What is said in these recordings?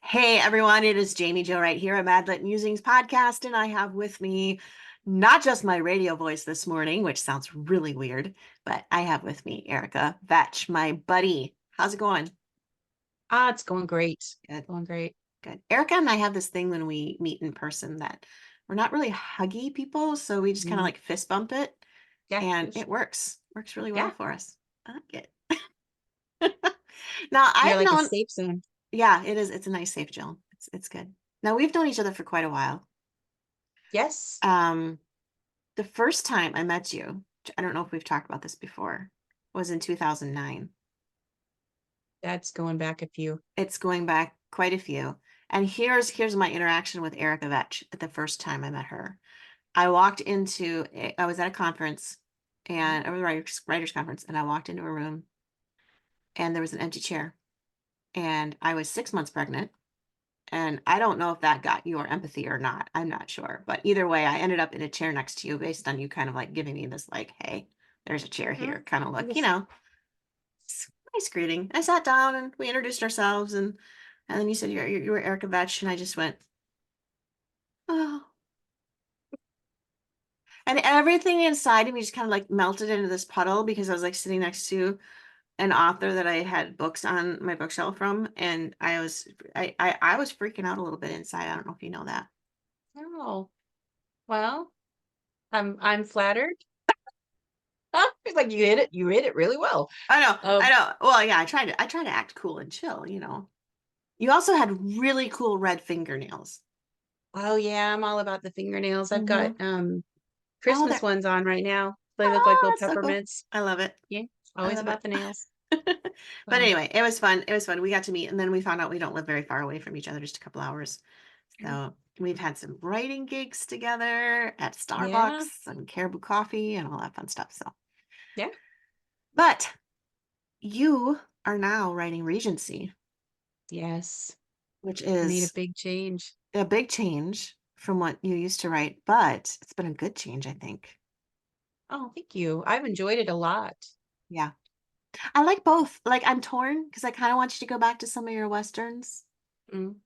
Hey everyone, it is Jaime Jo Wright here at Madlit Musings podcast, and I have with me not just my radio voice this morning, which sounds really weird, but I have with me Erica Vetsch, my buddy. How's it going? It's going great. Good, Going great. good. Erica and I have this thing when we meet in person that we're not really huggy people, so we just kind of Mhm. like fist bump it, Yeah, and it works. Works really well yeah. for us. I like it. Now You're I've like a known, safe zone. yeah, it is. It's a nice safe zone. It's good. Now we've known each other for quite a while. Yes, Um, the first time I met you, I don't know if we've talked about this before, was in 2009. that's going back a few. It's going back quite a few. And here's my interaction with Erica Vetsch at the first time I met her. I was at a conference Mhm. and a writers conference, and I walked into a room and there was an empty chair. And I was 6 months pregnant. And I don't know if that got your empathy or not. I'm not sure. But either way, I ended up in a chair next to you based on you kind of like giving me this, like, hey, there's a chair Mhm. here kind of look, Yes. nice greeting. I sat down and we introduced ourselves, and then you said you were Erica Vetsch, and I just went, oh. And everything inside of me just kind of like melted into this puddle because I was like sitting next to an author that I had books on my bookshelf from, and I was freaking out a little bit inside. I don't know if you know that. Oh, well, I'm flattered. It's like you hit it. You hit it really well. I know, I Um, know. Well, yeah, I try to act cool and chill. You also had really cool red fingernails. oh yeah, I'm all about the fingernails. I've got Hmm. Oh, Christmas they're ones on right now. They look like oh, little that's so cool. peppermints. I love it. Yeah, I always love about the nails. it. But So anyway, it was fun. It was fun. We got to meet, and then we found out we don't live very far away from each other, just a couple hours. So we've had some writing gigs together at yeah, Starbucks and Caribou Coffee and all that fun stuff. So, yeah, but you are now writing Regency, yes. which Made a is big change. a big change from what you used to write, but it's been a good change, I think. Oh, thank you. I've enjoyed it a lot. Yeah. I like both. Like I'm torn because I kind of want you to go back to some of your westerns, Mm.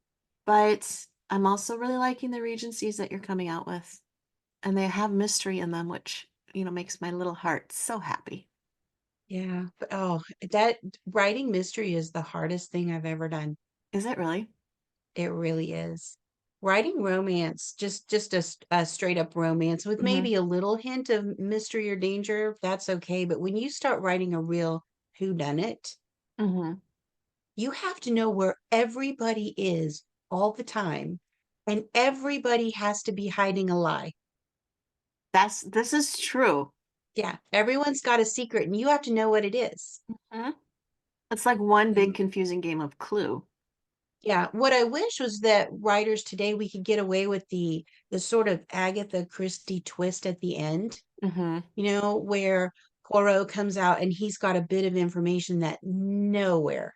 but I'm also really liking the Regencies that you're coming out with. And they have mystery in them, which, makes my little heart so happy. Yeah, but that writing mystery is the hardest thing I've ever done. Is it really? It really is. Writing romance, just a straight up romance with Hmm. maybe a little hint of mystery or danger, that's okay. But when you start writing a real whodunit, Hmm. you have to know where everybody is all the time, and everybody has to be hiding a lie. This is true. Yeah, everyone's got a secret, and you have to know what it is. Mhm. It's like one big confusing game of Clue. Yeah, what I wish was that writers today we could get away with the sort of Agatha Christie twist at the end, Hmm. where Poirot comes out and he's got a bit of information that nowhere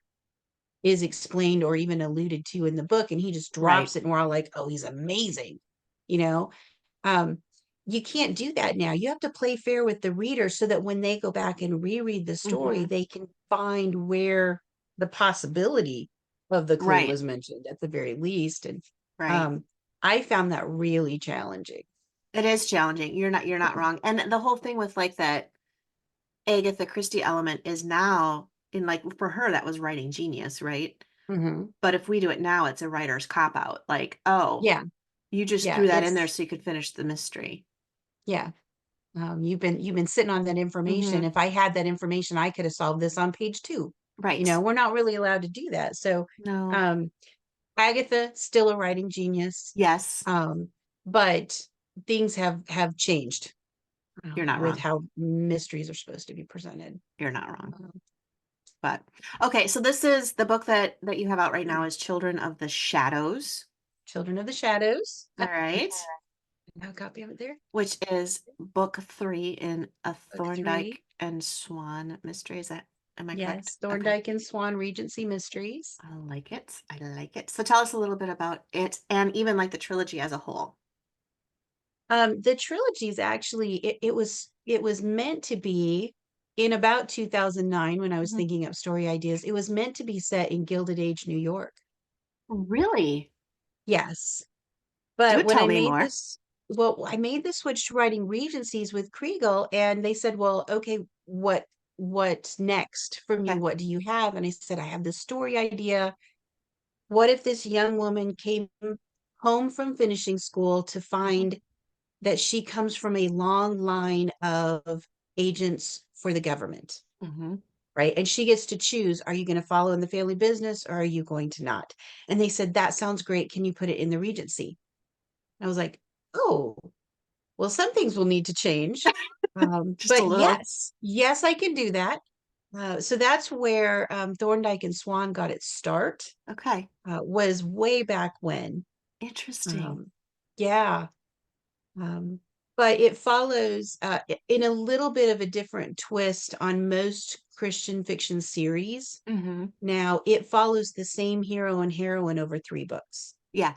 is explained or even alluded to in the book, and he just Right. drops it, and we're all like, "Oh, he's amazing," you know. Um, you can't do that now. You have to play fair with the reader so that when they go back and reread the story, Hmm. they can find where the possibility of the clue Right. was mentioned at the very least. And Right. um, I found that really challenging. It is challenging. You're not wrong. And the whole thing with like that Agatha Christie element is now in like for her that was writing genius, right? Hmm. But if we do it now, it's a writer's cop out. Like, oh, Yeah, you just yeah, threw that in there it's so you could finish the mystery. yeah. You've been sitting on that information. Hmm. If I had that information, I could have solved this on page two. Right. We're not really allowed to do that. So, No. um, Agatha still a writing genius, Yes, um, but things have changed you're not with wrong. how mysteries are supposed to be presented. You're not wrong. Um, But okay, so this is the book that you have out right now is Children of the Shadows. Children of the Shadows. All right. No copy of it there. Which is book three in a Book three. Thorndike and Swan mystery. Am I correct? Yes, Okay. Thorndike and Swan Regency Mysteries. I like it. I like it. So tell us a little bit about it and even like the trilogy as a whole. The trilogy is actually it was meant to be in about 2009 when I was Mhm. thinking up story ideas. It was meant to be set in Gilded Age New York. Really? Yes. Do But when tell I me made more. this, well, I made the switch to writing Regencies with Kriegel, and they said, "Well, okay, what's next from you? Okay. What do you have?" And I said, "I have this story idea. What if this young woman came home from finishing school to Mhm, find that she comes from a long line of agents for the government, mhm. right? And she gets to choose, are you going to follow in the family business or are you going to not?" And they said, "That sounds great. Can you put it in the Regency?" I was like, "Oh, well, some things will need to change." Just a But little. yes, I can do that. So that's where Thorndike and Swan got its start, Okay. was way back when. Interesting. Um, yeah. Um, but it follows in a little bit of a different twist on most Christian fiction series. Hmm. Now, it follows the same hero and heroine over 3 books, Yeah.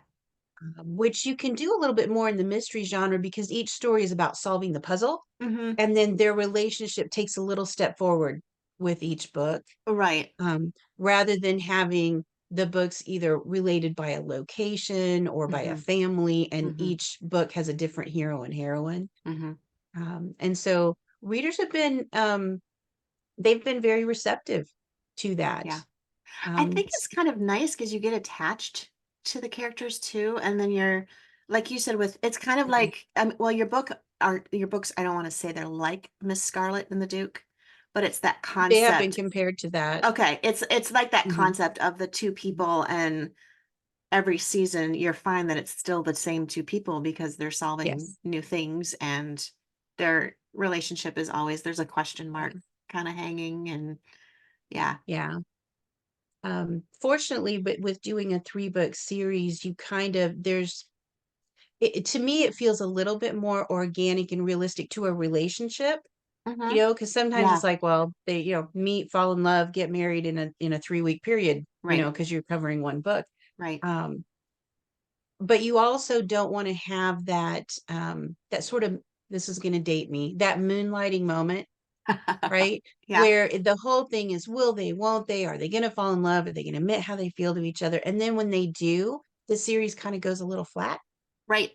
which you can do a little bit more in the mystery genre because each story is about solving the puzzle. Hmm. And then their relationship takes a little step forward with each book, Right. rather than having the books either related by a location or by a Hmm. family, and Hmm. each book has a different hero and heroine. Hmm. And so readers have been they've been very receptive to that. Yeah. I Um, think it's kind of nice because you get attached to the characters too, and then you're, like you said, with it's kind of mhm. like, well, your books. I don't want to say they're like Miss Scarlet and the Duke, but it's that They have been concept. compared to that. Okay, it's like that Mhm. concept of the two Mhm. people, and every season you're fine that it's still the same two people because they're solving Yes. new things, and their relationship is always there's a question Yeah. mark kind of hanging, and yeah. Yeah. Fortunately, but with doing a 3 book series, you kind of there's to me it feels a little bit more organic and realistic to a relationship, Hmm. because sometimes Yeah. it's like, well, they, meet, fall in love, get married in a 3-week period, Right. because you're covering one book. Right. Um, but you also don't want to have that sort of, this is going to date me, that moonlighting moment, right? Yeah. Where the whole thing is, will they, won't they, are they going to fall in love, are they going to admit how they feel to each other, and then when they do, the series kind of goes a little flat. Right.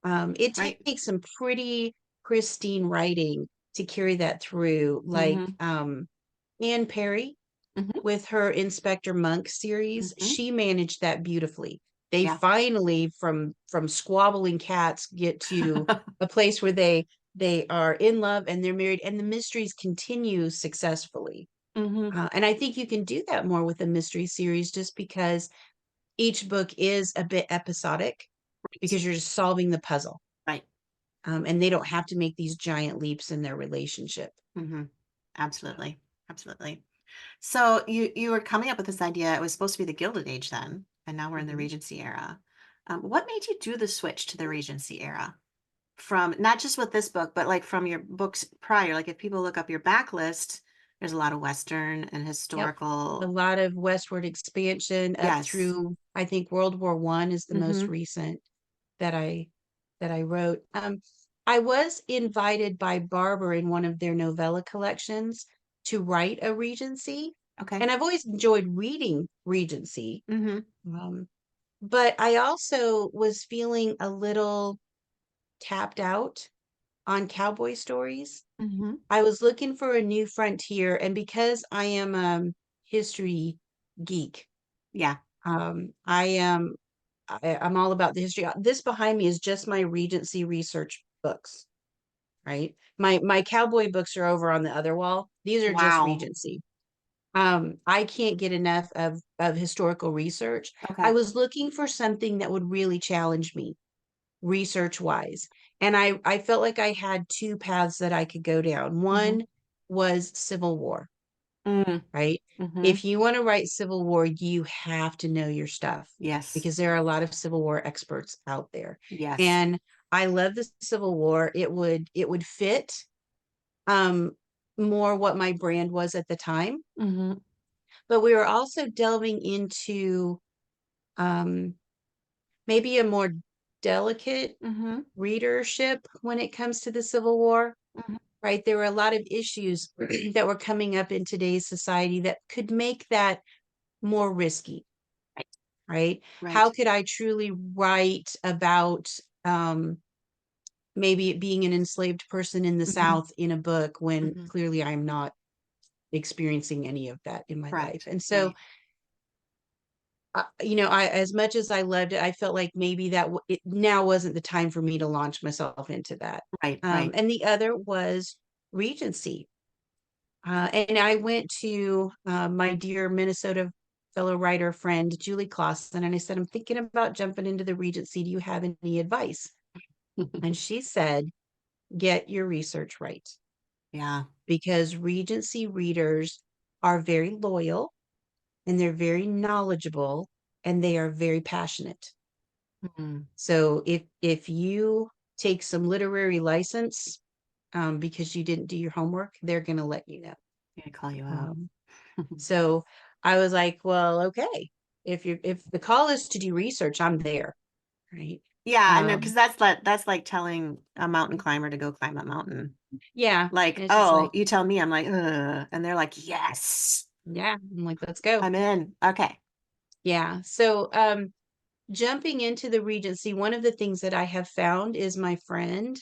It Right. takes some pretty pristine writing to carry that through, like Hmm. Anne Perry Hmm. with her Inspector Monk series. Hmm. She managed that beautifully. They Yeah. finally, from squabbling cats, get to a place where they are in love and they're married, and the mysteries continue successfully. Hmm. And I think you can do that more with a mystery series, just because each book is a bit episodic, Right. because you're just solving the puzzle. Right. And they don't have to make these giant leaps in their relationship. Hmm. Absolutely. Absolutely. So you were coming up with this idea. It was supposed to be the Gilded Age then, and now we're in the Mhm. Regency era. What made you do the switch to the Regency era? From not just with this book, but like from your books prior. Like if people look up your backlist, there's a lot of Western and Yep. A historical. lot of westward expansion up Yes. through, I think, World War I is the most Mm-hmm. recent that I wrote. I was invited by Barber in one of their novella collections to write a Regency, Okay. and I've always enjoyed reading Regency. Mm-hmm. Um, but I also was feeling a little tapped out on cowboy stories. Mm-hmm. I was looking for a new frontier, and because I am a history geek, Yeah. I'm all about the history. This behind me is just my Regency research books, right? My cowboy books are over on the other wall. These are just Wow. Regency. I can't get enough of historical research. I Okay. was looking for something that would really challenge me research wise. And I felt like I had 2 paths that I could go down. Mm-hmm. One was Civil War, Mm. right? Mm-hmm. If you want to write Civil War, you have to know your stuff, Yes. because there are a lot of Civil War experts out there. Yes. And I love the Civil War. It would fit um more what my brand was at the time. Mm-hmm. But we were also delving into um maybe a more delicate Mm-hmm. readership when it comes to the Civil War, Mm-hmm. right? There were a lot of issues that were coming up in today's society that could make that more risky. Right. right? How Right. could I truly write about maybe it being an enslaved person in the Hmm. South in a book when Hmm. clearly I'm not experiencing any of that in my life? Correct. And so, Right. I, as much as I loved it, I felt like maybe it now wasn't the time for me to launch myself into that. Right. Right. And the other was Regency. And I went to my dear Minnesota fellow writer friend, Julie Clausen, and I said, I'm thinking about jumping into the Regency. Do you have any advice? And she said, get your research right, Yeah. because Regency readers are very loyal and they're very knowledgeable and they are very passionate. Mm. So if you take some literary license because you didn't do your homework, they're going to let you know. Gonna call you out. Um, so I was like, well, okay, if the call is to do research, I'm there, right? Yeah, I know, because Um, that's like telling a mountain climber to go climb a mountain. yeah, Like, and it's just oh, like, you tell me, I'm like, ugh. And they're like, yes, yeah, I'm like, let's go. I'm in. Okay. Yeah. So jumping into the Regency, one of the things that I have found is my friend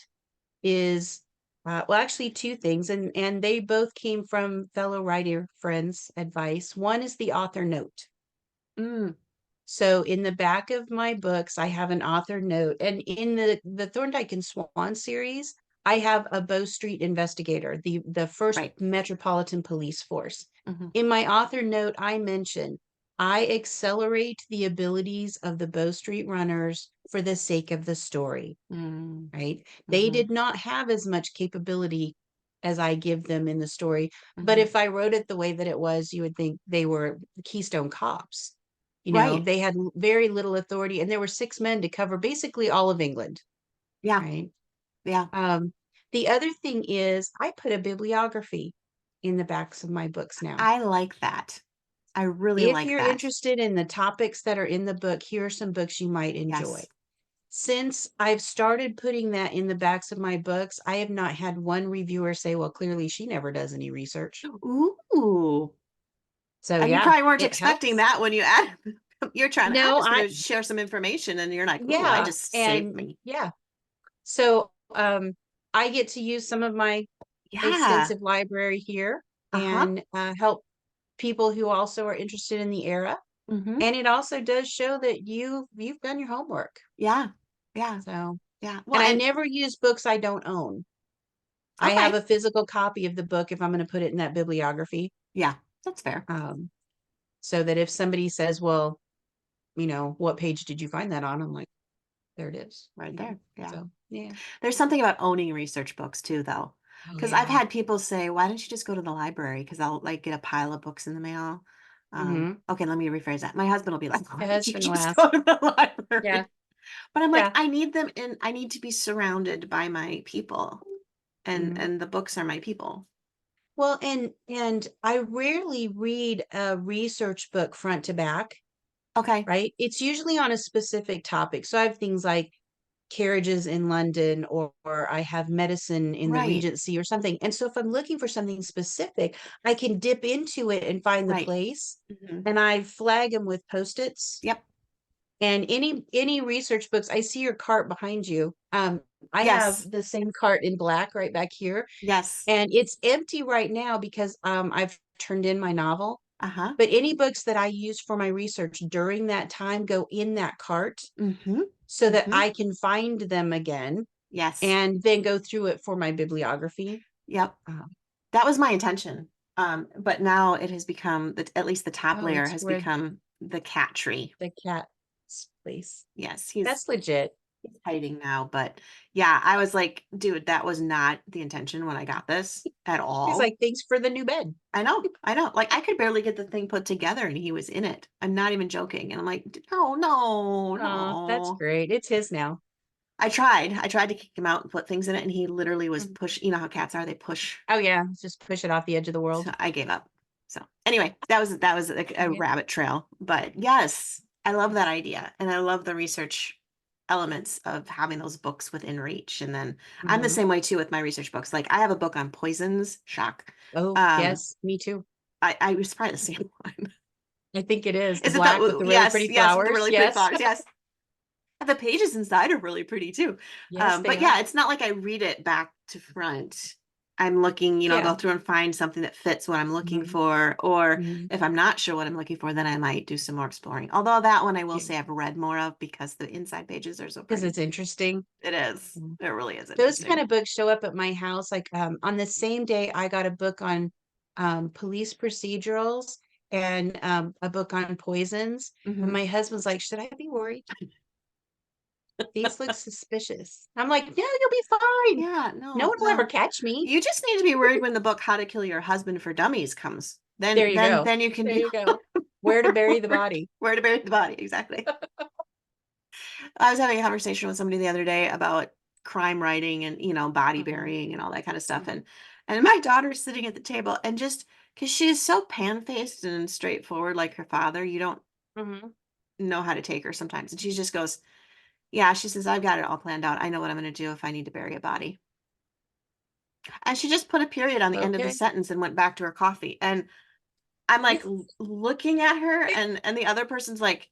is well, actually two things, and they both came from fellow writer friends' advice. One is the author note. Mm, So in the back of my books, I have an author note, and in the Thorndike and Swan series, I have a Bow Street investigator, the first right. Metropolitan Police Force. Hmm. In my author note, I mention I accelerate the abilities of the Bow Street runners for the sake of the story, Mm, right? They hmm. did not have as much capability as I give them in the story. But Hmm. if I wrote it the way that it was, you would think they were Keystone cops. Right. They had very little authority, and there were six men to cover basically all of England, Yeah. right? Yeah. Um, the other thing is, I put a bibliography in the backs of my books now. I like that. I really If like you're that. interested in the topics that are in the book, here are some books you might enjoy. Yes. Since I've started putting that in the backs of my books, I have not had one reviewer say, well, clearly she never does any research. Ooh. So And you yeah, probably weren't it expecting helps. that when you add, you're trying, I'm No, just going to share some information. And you're like, ooh, I yeah. just saved And me. yeah. So I get to use some of my Yeah. extensive library here Uh-huh. and help people who also are interested in the era. Hmm. And it also does show that you've done your homework. Yeah. Yeah. So, Yeah. Well, and I and never use books I don't own. I have okay. a physical copy of the book if I'm going to put it in that bibliography. Yeah, that's fair. Um, so that if somebody says, well, what page did you find that on? I'm like, there it is. Right there. Yeah. So yeah. There's something about owning research books too, though. Oh Because I've yeah. had people say, why don't you just go to the library? Because I'll like get a pile of books in the mail. Mm-hmm. Okay, let me rephrase that. My husband will be like, why My don't you husband will just ask. go to the Yeah. library? But I'm like, Yeah. I need them and I need to be surrounded by my people. And Mhm. and the books are my people. Well, and I rarely read a research book front to back, Okay. right? It's usually on a specific topic. So I have things like carriages in London, or I have medicine in the Right. Regency or something. And so if I'm looking for something specific, I can dip into it and find the Right. place, Hmm. and I flag them with post-its. Yep. And any research books, I see your cart behind you. I have Yes. the same cart in black right back here, Yes. and it's empty right now because I've turned in my novel. Uh-huh. But any books that I use for my research during that time go in that cart Mm-hmm. so that Mm-hmm. I can find them again Yes. and then go through it for my bibliography. Yep. Uh, That was my intention. But now it has become at least the top oh, layer it's has where become the cat tree. the cat's place. Yes, he's That's legit. he's hiding now, but yeah, I was like, dude, that was not the intention when I got this at He's all. like, thanks for the new bed. I know, I know. Like I could barely get the thing put together and he was in it. I'm not even joking. And I'm like, no, no, Oh, that's no. great. It's his now. I tried. I tried to kick him out and put things in it, and he literally was Mhm. push. You know how cats are, they push. Oh yeah, just push it off the edge of the So world. I gave up. So anyway, that was like a Yeah. rabbit trail. But yes, I love that idea. And I love the research elements of having those books within reach. And then I'm the Mhm. same way too with my research books. Like I have a book on poisons, shock. Oh, Um, yes, me too. I was probably the same one. I think it is the Is it that? black with the really Yes, pretty yes, with the flowers. really pretty Yes. flowers. Yes. The pages inside are really pretty too. Yes, they But yeah, are. it's not like I read it back to front. I'm looking, go Yeah. through and find something that fits what I'm looking Mhm, for. Or mhm. if I'm not sure what I'm looking for, then I might do some more exploring. Although that one I will Yeah, say I've read more of because the inside pages are so because pretty. it's interesting. It is. Mm. It really is Those kind interesting. of books show up at my house. Like on the same day, I got a book on police procedurals and a book on poisons. And Hmm. my husband's like, "Should I be worried? These look suspicious." I'm like, "No, you'll be fine. Yeah, No no, one will ever no. catch me." You just need to be worried when the book How to Kill Your Husband for Dummies comes. There Then you then go. then you can There be you go. Where to bury the body. where to bury the body, exactly. I was having a conversation with somebody the other day about crime writing and, body Mhm, burying and all that kind of stuff. mhm, And my daughter's sitting at the table and just because she is so pan-faced and straightforward like her father, you don't mhm. know how to take her sometimes. And she just goes, yeah, she says, I've got it all planned out. I know what I'm going to do if I need to bury a body. And she just put a period on the end of the Okay. sentence and went back to her coffee. And I'm like looking at her and the other person's like,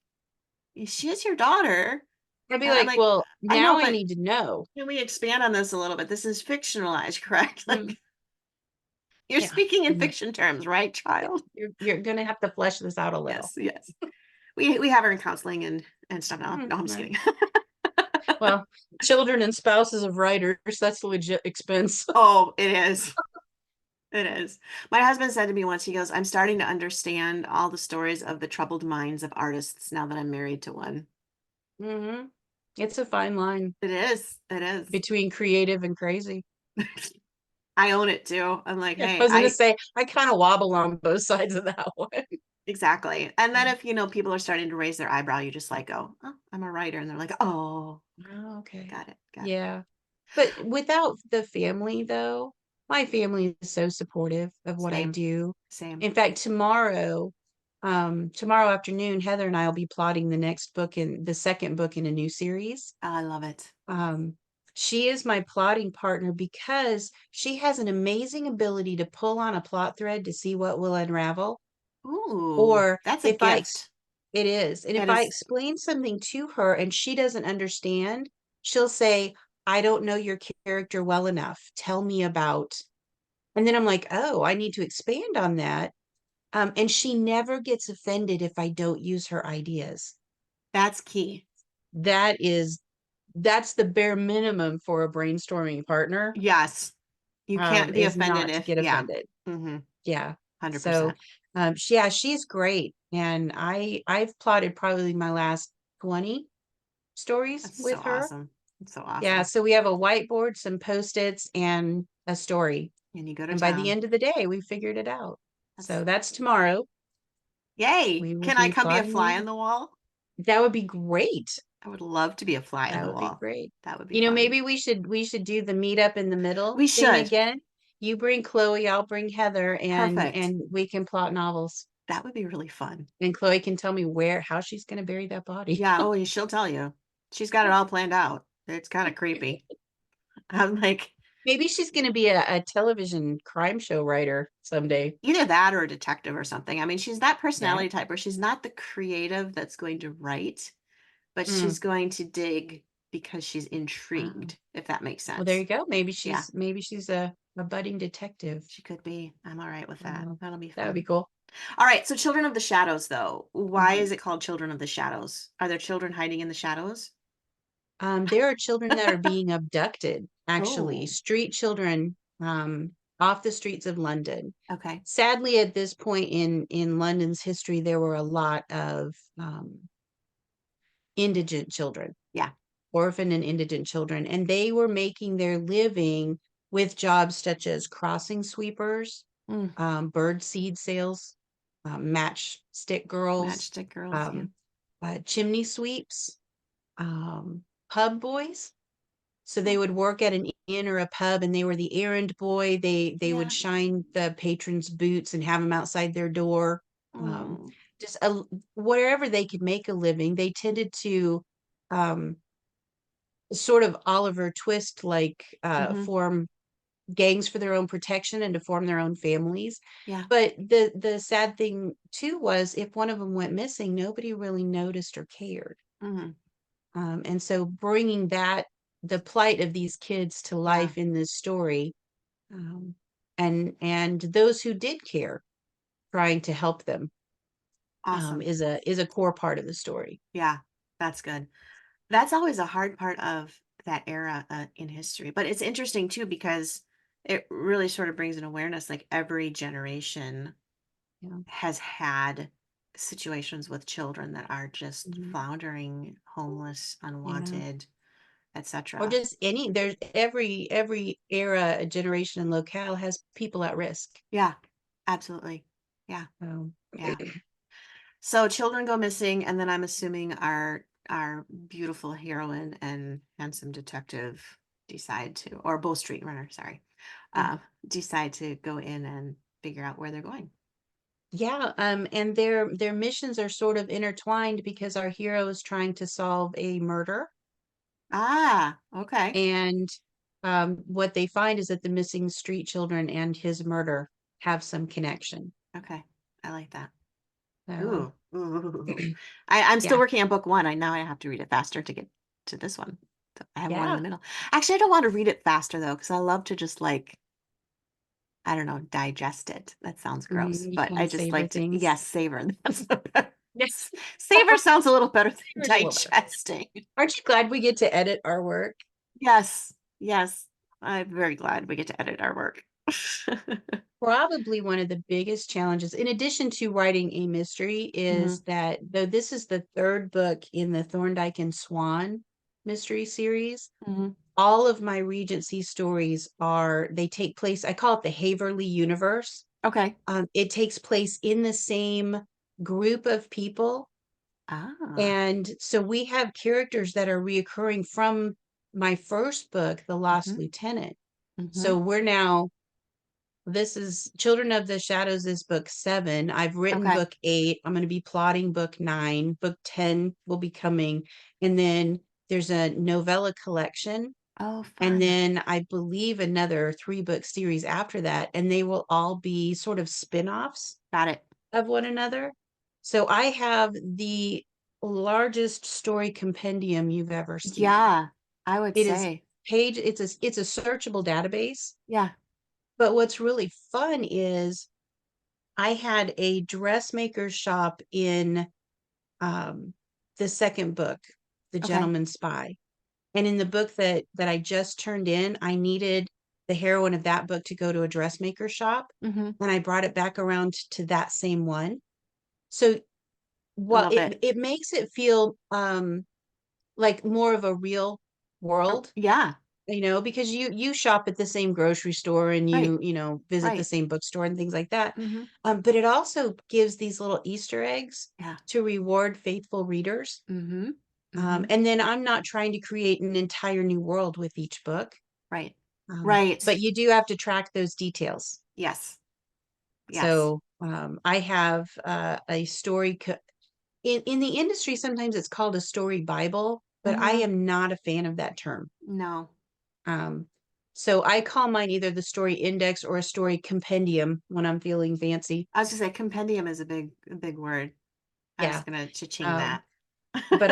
she is your daughter. I'd be And I'm like, like, "Well, I know, now I but need to know." can we expand on this a little bit? This is fictionalized, correct? Mm, Like you're yeah. speaking in Yeah. fiction terms, right, Yeah. child? You're gonna have to flesh this out a little. Yes, yes. We have her in counseling and stuff now. Mhm, No, I'm just right. kidding. Well, children and spouses of writers, that's a legit expense. Oh, it is. It is. My husband said to me once, he goes, I'm starting to understand all the stories of the troubled minds of artists now that I'm married to one. Hmm. It's a fine line It is. It is. between creative and crazy. I own it too. I'm like, I hey, was gonna say I kind of wobble on both sides of that one. exactly. And then if, people are starting to raise their eyebrow, you just like go, oh, I'm a writer. And they're like, oh, Oh, okay. got it. Got it. Yeah. But without the family, though, my family is so supportive of what I Same. do. Same. In fact, tomorrow afternoon, Heather and I will be plotting the second book in a new series. Oh, I love it. Um, she is my plotting partner because she has an amazing ability to pull on a plot thread to see what will unravel. Ooh, Or that's a if I gift. ex it is, and if That I is, explain something to her and she doesn't understand, she'll say, "I don't know your character well enough. Tell me about." And then I'm like, "Oh, I need to expand on that." And she never gets offended if I don't use her ideas. that's key. That is that's the bare minimum for a brainstorming partner, Yes. You can't be is offended not to if, get yeah. offended. Mm-hmm. Yeah. So, 100%. yeah, she's great, and I've plotted probably my last 20 stories That's so with her. awesome. That's so Yeah, awesome. so we have a whiteboard, some Post-its, and a story. And you go to And by the town. end of the day, we figured it out. That's, So that's tomorrow. yay. We will Can I be come be a plotting fly these. on the wall? That would be great. I would love to be a fly on That the would be wall. great. That would be You know, fun. maybe we should do the meetup in the middle We thing should. again. You bring Chloe, I'll bring Heather, and Perfect. we can plot novels. That would be really fun. And Chloe can tell me how she's going to bury that body. Yeah. Oh, and she'll tell you. She's got it all planned out. It's kind of creepy. I'm like, Maybe she's going to be a television crime show writer someday. either that or a detective or something. I mean, she's that Yeah. personality type where she's not the creative that's going to write, but Mm. she's going to dig because she's Oh. intrigued, if that makes Well, there sense. you go. Maybe Yeah, she's a budding detective. she could be. I'm all right with that. Well, That'll be that would be fun. cool. All right. So, Children of the Shadows, though, why Mhm. is it called Children of the Shadows? Are there children hiding in the shadows? There are children that are being abducted, actually, Oh, street children, off the streets of London. okay. Sadly, at this point in London's history, there were a lot of indigent children, Yeah. orphan and indigent children, and they were making their living with jobs such as crossing sweepers, Mm, bird seed sales, matchstick girls, Matchstick Girls. Yeah. um, chimney sweeps, pub boys. So they Oh, would work at an inn or a pub, and they were the errand boy. They would yeah. shine the patrons' boots and have them outside their door. Um, Mm, just wherever they could make a living, they tended to um, sort of Oliver Twist like hmm. form gangs for their own protection and to form their own families. Yeah. But the sad thing too was if one of them went missing, nobody really noticed or cared. Hmm. And so bringing that, the plight of these kids to Yeah. life in this story, um, and those who did care, trying to help them, Awesome. is a core part of the story. Yeah. That's good. That's always a hard part of that era in history. But it's interesting too because it really sort of brings an awareness like every generation Yeah. has had situations with children that are just Mhm. floundering, homeless, Yeah. unwanted, Or etc. just any, there's every era, a generation and locale has people at risk. Yeah, absolutely. Yeah, So, yeah. So children go missing, and then I'm assuming our beautiful heroine and handsome detective decide to, or Bow Street Runner, sorry, yeah. decide to go in and figure out where they're going. Yeah, and their missions are sort of intertwined because our hero is trying to solve a murder, Ah, okay. and what they find is that the missing street children and his murder have some connection. Okay. I like that. So, Ooh, ooh. I'm still yeah, working on book one. I now I have to read it faster to get to this one. So I have one in yeah, the middle. Actually, I don't want to read it faster though, because I love to just like, I don't know, digest it. That sounds gross, you but kind I of just savor like to, things. yes, savor. That's the best. Yes, Savor sounds a little better than savor's a little better. digesting. Aren't you glad we get to edit our work? Yes, yes. I'm very glad we get to edit our work. Probably one of the biggest challenges, in addition to writing a mystery, Hmm. is that though this is the third book in the Thorndike and Swan mystery series, Hmm. all of my Regency stories they take place, I call it the Haverly universe. Okay. It takes place in the same group of people. Ah. And so we have characters that are reoccurring from my first book, The Lost Hmm. Lieutenant. Hmm. So we're now, this is Children of the Shadows is book 7. I've written Okay. book 8. I'm going to be plotting book 9. Book 10 will be coming. And then there's a novella collection. Oh, And fun. then I believe another 3-book series after that. And they will all be sort of spin-offs Got it. of one another. So I have the largest story compendium you've ever seen. Yeah, I would It is say. it's a searchable database. Yeah. But what's really fun is I had a dressmaker's shop in um, the second book, The Okay. Gentleman's Spy. And in the book that I just turned in, I needed the heroine of that book to go to a dressmaker shop, Hmm. and I brought it back around to that same one. So I what love it. it makes it feel like more of a real Oh, world, yeah. because you shop at the same grocery store and Right. visit the Right. same bookstore and things like that. Hmm. But it also gives these little Easter eggs Yeah. to reward faithful readers. Hmm. Hmm. And then I'm not trying to create an entire new world with each book. Right. Right. But you do have to track those details. Yes. Yes. So I have a in the industry, sometimes it's called a story Bible, but I Hmm. am not a fan of that term. No. Um, so I call mine either the story index or a story compendium when I'm feeling fancy. I was gonna say compendium is a big word. I was Yeah. gonna cha-ching Um, that. but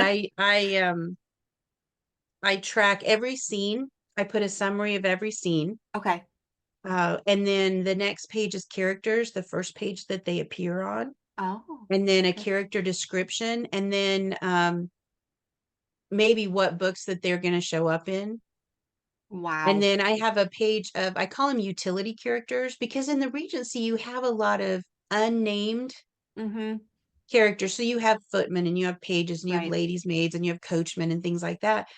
I track every scene. I put a summary of every scene. Okay. And then the next page is characters, the first page that they appear on, Oh, and then a okay. character description, and then maybe what books that they're going to show up in. And Wow. then I have a page of, I call them utility characters because in the Regency, you have a lot of unnamed Hmm. characters. So you have footmen and you have pages and you have Right. ladies' maids and you have coachmen and things like that.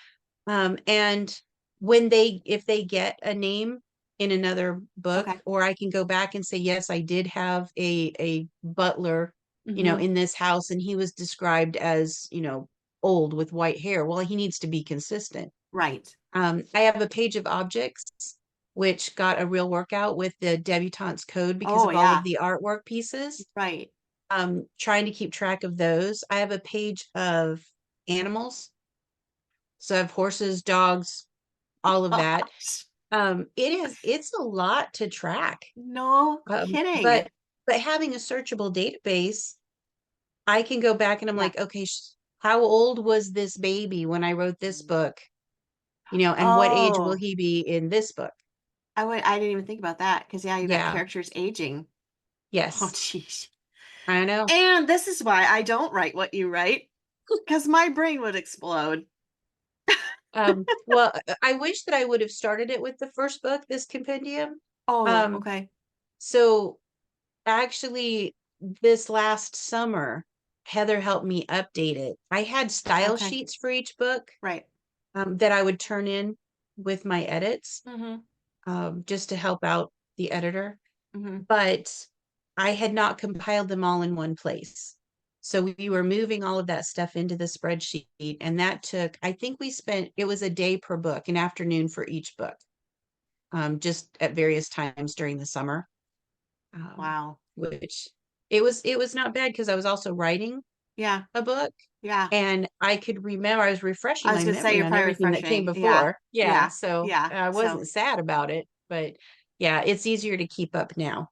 And if they get a name in another book, Okay. or I can go back and say, yes, I did have a butler, Hmm. in this house, and he was described as, old with white hair. Well, he needs to be consistent. Right. I have a page of objects, which got a real workout with the debutante's code because Oh, of all of yeah. the artwork pieces. Right. Trying to keep track of those. I have a page of animals. So I have horses, dogs, all of that. It's a lot to track. No Um, kidding. but but having a searchable database, I can go back and I'm Yeah. like, okay, how old was this baby when I wrote this book? And what age will Oh, he be in this book? I didn't even think about that because yeah, you got Yeah. characters aging. Oh, Yes. jeez. I know. And this is why I don't write what you write because my brain would explode. Well, I wish that I would have started it with the first book, this compendium. Oh, Um, okay. so actually, this last summer, Heather helped me update it. I had style Okay. sheets for each book, Right. that I would turn in with my edits, Mm-hmm. just to help out the editor. Mm-hmm. But I had not compiled them all in one place. So we were moving all of that stuff into the spreadsheet, and that took, I think it was a day per book, an afternoon for each book, just at various times during the summer, Wow. which it was not bad because I was also writing Yeah. a book, Yeah. and I could remember, I was refreshing I was my gonna say memory you're on probably everything that came refreshing. Yeah. before. Yeah, Yeah. so Yeah. I So, wasn't sad about it, but yeah, it's easier to keep up now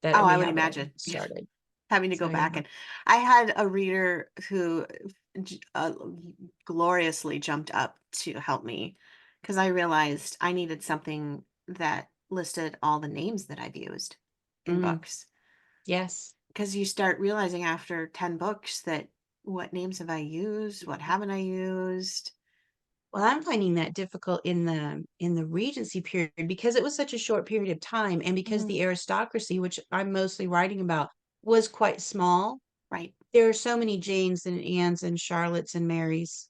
that oh, I we would have it all imagine. started. Having to So go back, yeah. and I had a reader who gloriously jumped up to help me because I realized I needed something that listed all the names that I've used in Mm, books. yes. Because you start realizing after 10 books that what names have I used? What haven't I used? Well, I'm finding that difficult in the Regency period because it was such a short period of time, and because Mhm. the aristocracy, which I'm mostly writing about, was quite small. Right. There are so many Janes and Annes and Charlottes and Marys.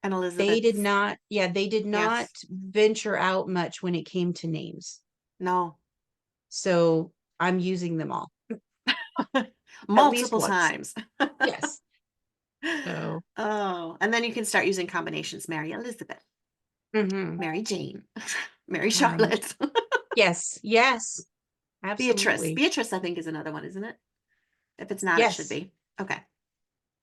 And They did Elizabeth's. not, yeah, they did not Yes. venture out much when it came to names. No. So I'm using them all at least Multiple once. times. Yes. So, Oh, and then you can start using combinations. Mary Elizabeth, mhm. Mary Jane, Mary um, Charlotte. yes, yes, Beatrice. absolutely. Beatrice, I think, is another one, isn't it? If it's not, it should Yes, be. Okay.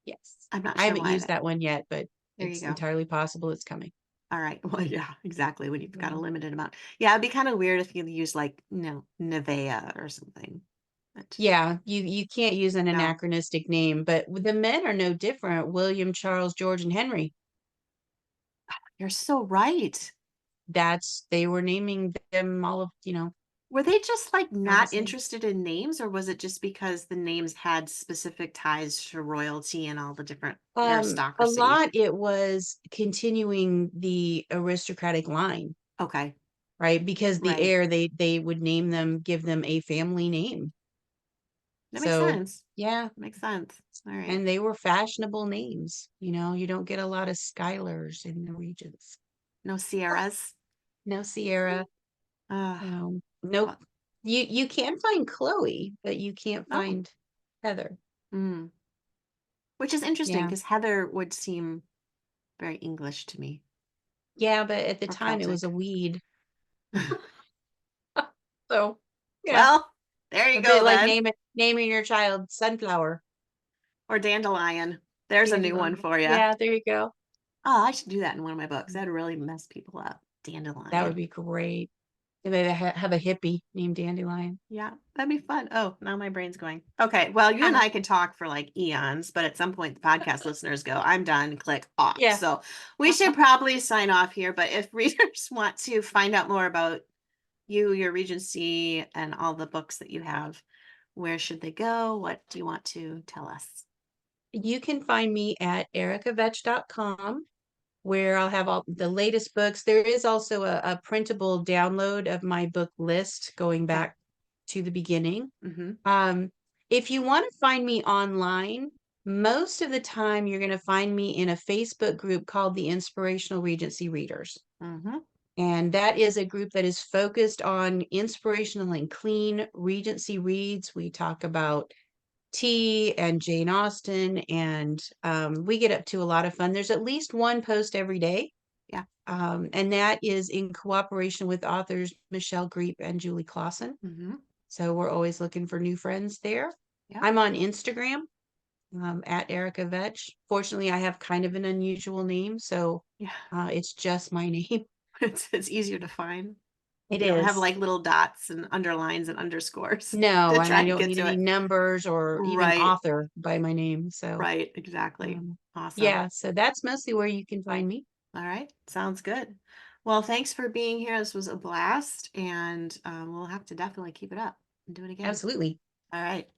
yes. I'm not I sure haven't why used that. that one yet, but There you it's go. entirely possible it's coming. All right. Well, yeah, exactly. When you've got a Yeah. limited amount. Yeah, it'd be kind of weird if you use like, Nevea or something. But Yeah, you can't use an no, anachronistic name, but the men are no different. William, Charles, George, and Henry. you're so right. They were naming them all of, Were they just like all the not same. interested in names, or was it just because the names had specific ties to royalty and all the different A aristocracy? lot it was continuing the aristocratic line, Okay. right? Because the Right. heir, they would name them, give them a family name. That makes So sense. yeah, Makes sense. All right. and they were fashionable names. You don't get a lot of Skylers in the regions. No Sierras. No Sierra. Uh, Nope. well, You can find Chloe, but you can't oh. find Heather. Mm. Which is interesting Yeah. because Heather would seem very English to me, Yeah, but at the or time it was a Celtic. weed. So, yeah, Well, there you a bit go like then. naming your child Sunflower, Or dandelion. There's a new one Dandelion. for you. Yeah, there you go. Oh, I should do that in one of my books. That'd really mess people up. That would Dandelion. be great. And maybe have a hippie named Dandelion. Yeah, that'd be fun. Oh, now my brain's going. Okay, well, you and I can talk for like eons, but at some point the podcast listeners go, I'm done, click off. Yeah. So we should probably sign off here. But if readers want to find out more about you, your Regency, and all the books that you have, where should they go? What do you want to tell us? You can find me at ericavetch.com, where I'll have all the latest books. There is also a printable download of my book list going Okay. back to the beginning. Mm-hmm. If you want to find me online, most of the time you're going to find me in a Facebook group called the Inspirational Regency Readers. Mm-hmm. And that is a group that is focused on inspirational and clean Regency reads. We talk about tea and Jane Austen, and we get up to a lot of fun. There's at least one post every day, Yeah. and that is in cooperation with authors Michelle Greep and Julie Clausen. Mm-hmm. So we're always looking for new friends there. Yeah. I'm on Instagram, at Erica Vetsch. Fortunately, I have kind of an unusual name, so Yeah. it's just my name. It's easier to find. It You don't have is. like little dots and underlines and underscores No, to and I try to don't get need to any it. numbers or even Right, author by my name. So, right, exactly. um, Awesome. yeah, so that's mostly where you can find me. All right, sounds good. Well, thanks for being here. This was a blast, and we'll have to definitely keep it up and do it again. Absolutely. All right.